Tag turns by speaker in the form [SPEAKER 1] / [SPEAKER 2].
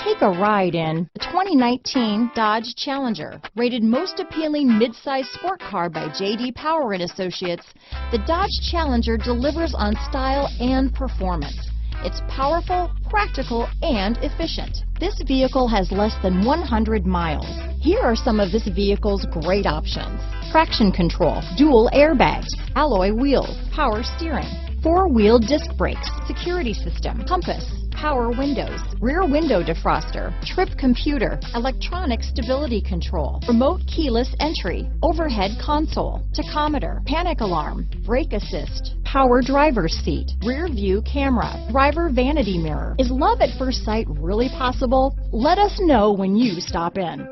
[SPEAKER 1] Take a ride in the 2019 Dodge Challenger. Rated most appealing midsize sport car by J.D. Power and Associates, the Dodge Challenger delivers on style and performance. It's powerful, practical, and efficient. This vehicle has less than 100 miles. Here are some of this vehicle's great options: traction control, dual airbags, alloy wheels, power steering, four-wheel disc brakes, security system, compass, power windows, rear window defroster, trip computer, electronic stability control, remote keyless entry, overhead console, tachometer, panic alarm, brake assist, power driver's seat, rear view camera, driver vanity mirror. Is love at first sight really possible? Let us know when you stop in.